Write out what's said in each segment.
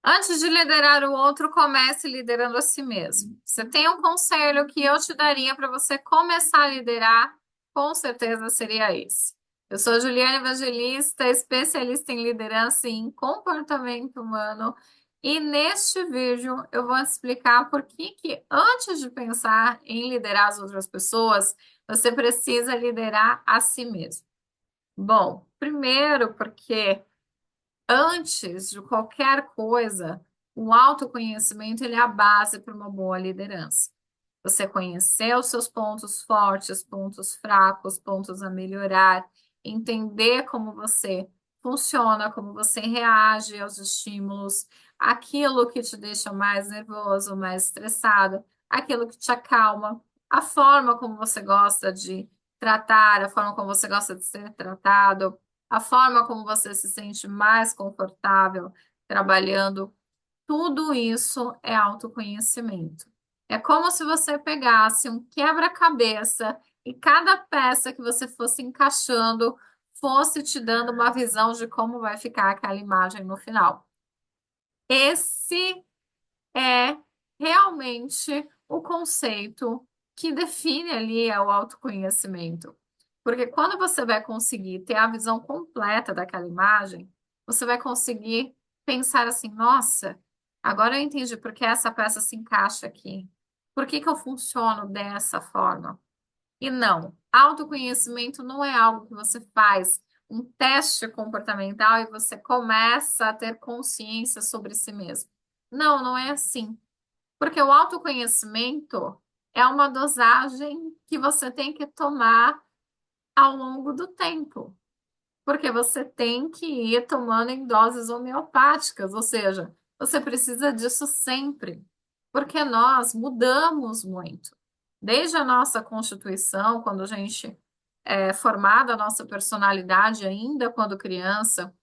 Antes de liderar o outro, comece liderando a si mesmo. Você tem um conselho que eu te daria para você começar a liderar? Com certeza seria esse. Eu sou Juliana Evangelista, especialista em liderança e em comportamento humano, e neste vídeo eu vou te explicar por que antes de pensar em liderar as outras pessoas, você precisa liderar a si mesmo. Bom, primeiro porque antes de qualquer coisa, o autoconhecimento ele é a base para uma boa liderança. Você conhecer os seus pontos fortes, pontos fracos, pontos a melhorar, entender como você funciona, como você reage aos estímulos, aquilo que te deixa mais nervoso, mais estressado, aquilo que te acalma, a forma como você gosta de tratar, a forma como você gosta de ser tratado, a forma como você se sente mais confortável trabalhando, tudo isso é autoconhecimento. É como se você pegasse um quebra-cabeça e cada peça que você fosse encaixando fosse te dando uma visão de como vai ficar aquela imagem no final. Esse é realmente o conceito que define ali o autoconhecimento. Porque quando você vai conseguir ter a visão completa daquela imagem, você vai conseguir pensar assim: nossa, agora eu entendi por que essa peça se encaixa aqui. Por que eu funciono dessa forma? E não, autoconhecimento não é algo que você faz um teste comportamental e você começa a ter consciência sobre si mesmo. Não, não é assim. Porque o autoconhecimento é uma dosagem que você tem que tomar ao longo do tempo. Porque você tem que ir tomando em doses homeopáticas, ou seja, você precisa disso sempre. Porque nós mudamos muito. Desde a nossa constituição, quando a gente é formada a nossa personalidade ainda quando criança,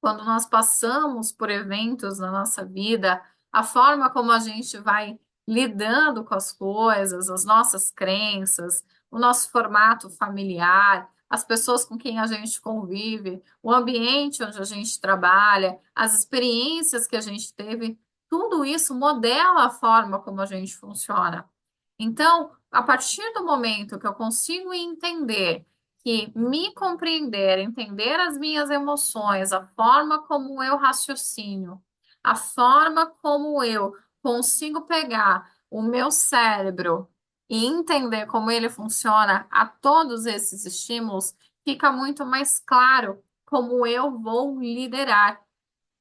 quando nós passamos por eventos na nossa vida, a forma como a gente vai lidando com as coisas, as nossas crenças, o nosso formato familiar, as pessoas com quem a gente convive, o ambiente onde a gente trabalha, as experiências que a gente teve, tudo isso modela a forma como a gente funciona. Então, a partir do momento que eu consigo entender que me compreender, entender as minhas emoções, a forma como eu raciocínio, a forma como eu consigo pegar o meu cérebro e entender como ele funciona a todos esses estímulos, fica muito mais claro como eu vou liderar.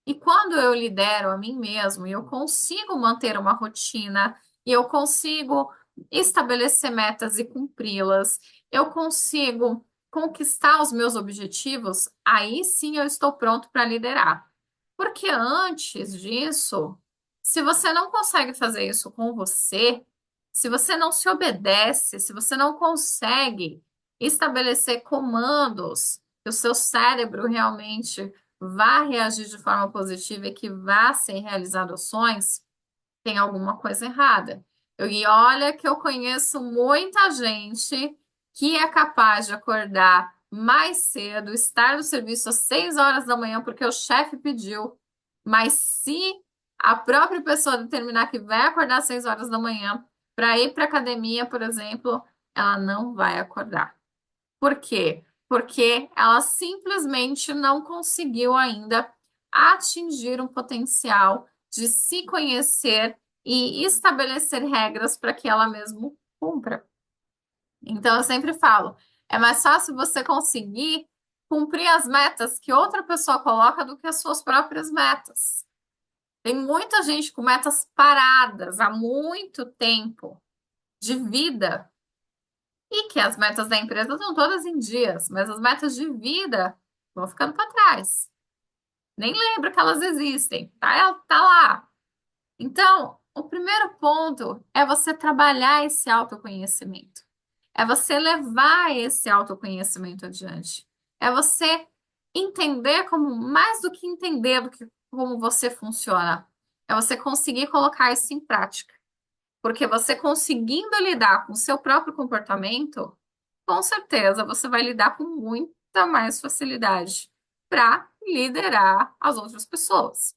E quando eu lidero a mim mesmo e eu consigo manter uma rotina, e eu consigo estabelecer metas e cumpri-las, eu consigo conquistar os meus objetivos, aí sim eu estou pronto para liderar. Porque antes disso, se você não consegue fazer isso com você, se você não se obedece, se você não consegue estabelecer comandos que o seu cérebro realmente vá reagir de forma positiva e que vá ser realizado ações, tem alguma coisa errada. E olha que eu conheço muita gente que é capaz de acordar mais cedo, estar no serviço às 6 horas da manhã porque o chefe pediu, mas se a própria pessoa determinar que vai acordar às 6 horas da manhã para ir para a academia, por exemplo, ela não vai acordar. Por quê? Porque ela simplesmente não conseguiu ainda atingir um potencial de se conhecer e estabelecer regras para que ela mesma cumpra. Então, eu sempre falo, é mais fácil você conseguir cumprir as metas que outra pessoa coloca do que as suas próprias metas. Tem muita gente com metas paradas há muito tempo de vida e que as metas da empresa estão todas em dias, mas as metas de vida vão ficando para trás. Nem lembra que elas existem, tá lá. Então, o primeiro ponto é você trabalhar esse autoconhecimento. É você levar esse autoconhecimento adiante. É você entender como, mais do que entender do que como você funciona, é você conseguir colocar isso em prática. Porque você conseguindo lidar com o seu próprio comportamento, com certeza você vai lidar com muita mais facilidade para liderar as outras pessoas.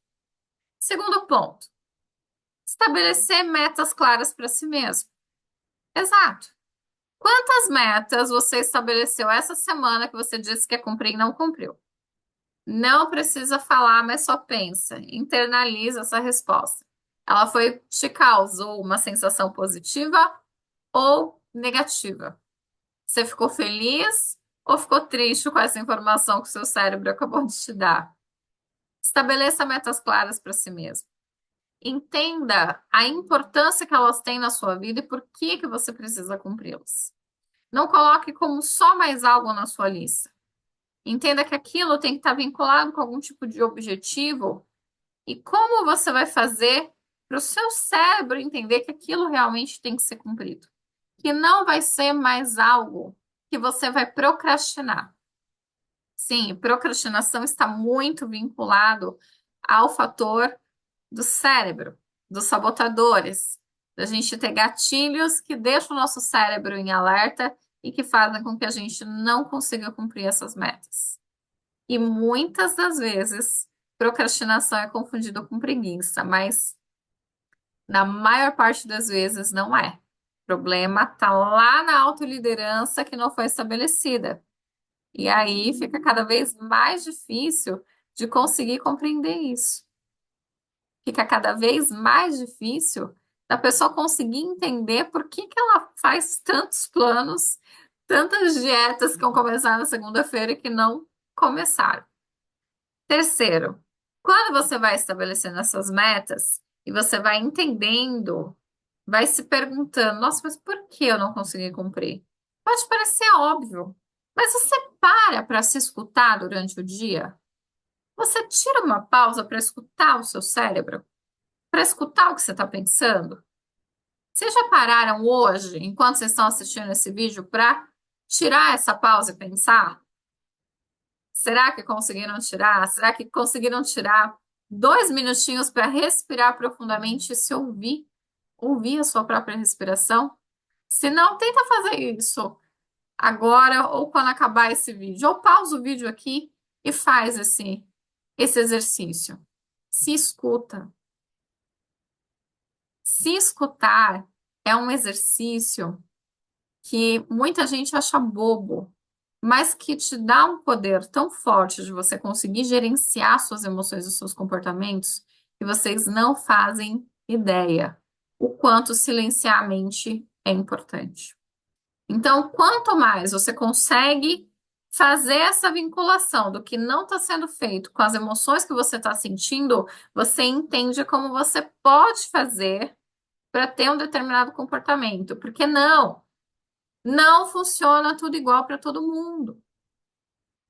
Segundo ponto, estabelecer metas claras para si mesmo. Exato. Quantas metas você estabeleceu essa semana que você disse que ia cumprir e não cumpriu? Não precisa falar, mas só pensa. Internaliza essa resposta. Ela te causou uma sensação positiva ou negativa? Você ficou feliz ou ficou triste com essa informação que o seu cérebro acabou de te dar? Estabeleça metas claras para si mesmo. Entenda a importância que elas têm na sua vida e por que você precisa cumpri-las. Não coloque como só mais algo na sua lista. Entenda que aquilo tem que estar vinculado com algum tipo de objetivo e como você vai fazer para o seu cérebro entender que aquilo realmente tem que ser cumprido. Que não vai ser mais algo que você vai procrastinar. Sim, procrastinação está muito vinculado ao fator do cérebro, dos sabotadores, da gente ter gatilhos que deixam o nosso cérebro em alerta e que fazem com que a gente não consiga cumprir essas metas. E muitas das vezes, procrastinação é confundida com preguiça, mas na maior parte das vezes não é. O problema está lá na autoliderança que não foi estabelecida. E aí fica cada vez mais difícil de conseguir compreender isso. Fica cada vez mais difícil da pessoa conseguir entender por que ela faz tantos planos, tantas dietas que vão começar na segunda-feira e que não começaram. Terceiro, quando você vai estabelecendo essas metas e você vai entendendo, vai se perguntando, nossa, mas por que eu não consegui cumprir? Pode parecer óbvio, mas você para se escutar durante o dia? Você tira uma pausa para escutar o seu cérebro? Para escutar o que você está pensando? Vocês já pararam hoje, enquanto vocês estão assistindo esse vídeo, para tirar essa pausa e pensar? Será que conseguiram tirar? Será que conseguiram tirar 2 minutinhos para respirar profundamente e se ouvir? Ouvir a sua própria respiração? Se não, tenta fazer isso agora ou quando acabar esse vídeo. Ou pausa o vídeo aqui e faz esse exercício. Se escuta. Se escutar é um exercício que muita gente acha bobo, mas que te dá um poder tão forte de você conseguir gerenciar suas emoções e seus comportamentos que vocês não fazem ideia o quanto silenciar a mente é importante. Então, quanto mais você consegue fazer essa vinculação do que não está sendo feito com as emoções que você está sentindo, você entende como você pode fazer para ter um determinado comportamento. Porque não funciona tudo igual para todo mundo.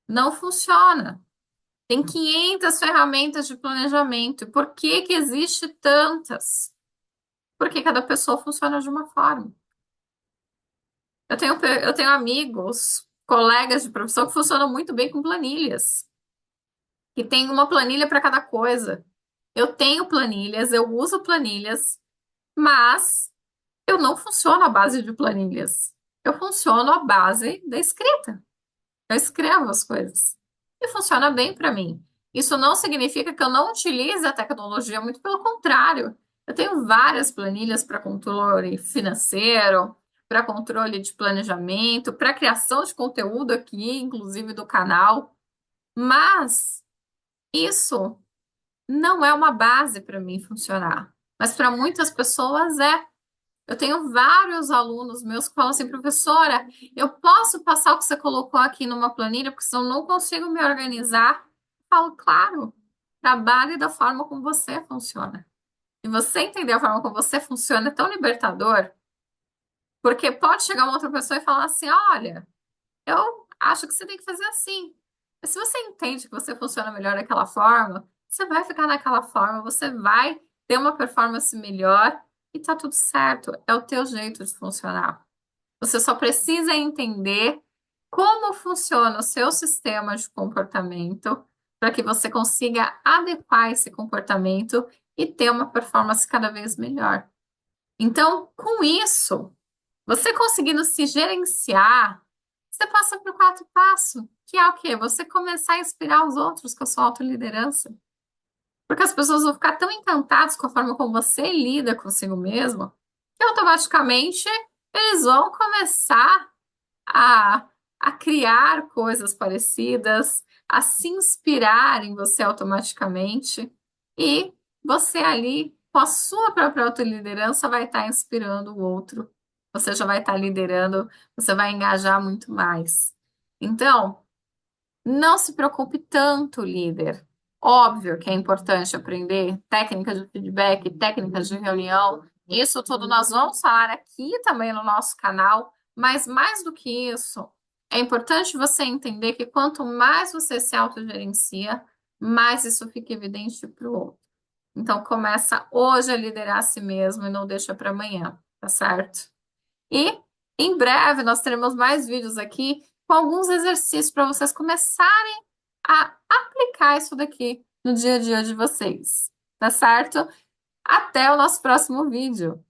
Não funciona. Tem 500 ferramentas de planejamento. E por que que existe tantas? Porque cada pessoa funciona de uma forma. Eu tenho amigos, colegas de profissão que funcionam muito bem com planilhas. Que tem uma planilha para cada coisa. Eu tenho planilhas, eu uso planilhas, mas eu não funciono à base de planilhas. Eu funciono à base da escrita. Eu escrevo as coisas. E funciona bem para mim. Isso não significa que eu não utilize a tecnologia, muito pelo contrário. Eu tenho várias planilhas para controle financeiro, para controle de planejamento, para criação de conteúdo aqui, inclusive do canal. Mas isso não é uma base para mim funcionar. Mas para muitas pessoas é. Eu tenho vários alunos meus que falam assim, professora, eu posso passar o que você colocou aqui numa planilha, porque senão eu não consigo me organizar. Eu falo, claro, trabalhe da forma como você funciona. E você entender a forma como você funciona é tão libertador, porque pode chegar uma outra pessoa e falar assim, olha, eu acho que você tem que fazer assim. Mas se você entende que você funciona melhor daquela forma, você vai ficar naquela forma, você vai ter uma performance melhor e tá tudo certo. É o teu jeito de funcionar. Você só precisa entender como funciona o seu sistema de comportamento para que você consiga adequar esse comportamento e ter uma performance cada vez melhor. Então, com isso, você conseguindo se gerenciar, você passa para o quarto passo, que é o quê? Você começar a inspirar os outros com a sua autoliderança. Porque as pessoas vão ficar tão encantadas com a forma como você lida consigo mesmo, que automaticamente eles vão começar a, a criar coisas parecidas, a se inspirar em você automaticamente, e você ali, com a sua própria autoliderança, vai estar inspirando o outro. Você já vai estar liderando, você vai engajar muito mais. Então, não se preocupe tanto, líder. Óbvio que é importante aprender técnicas de feedback, técnicas de reunião. Isso tudo nós vamos falar aqui também no nosso canal, mas mais do que isso, é importante você entender que quanto mais você se autogerencia, mais isso fica evidente para o outro. Então começa hoje a liderar a si mesmo e não deixa para amanhã, tá certo? E em breve nós teremos mais vídeos aqui com alguns exercícios para vocês começarem a aplicar isso daqui no dia a dia de vocês, tá certo? Até o nosso próximo vídeo.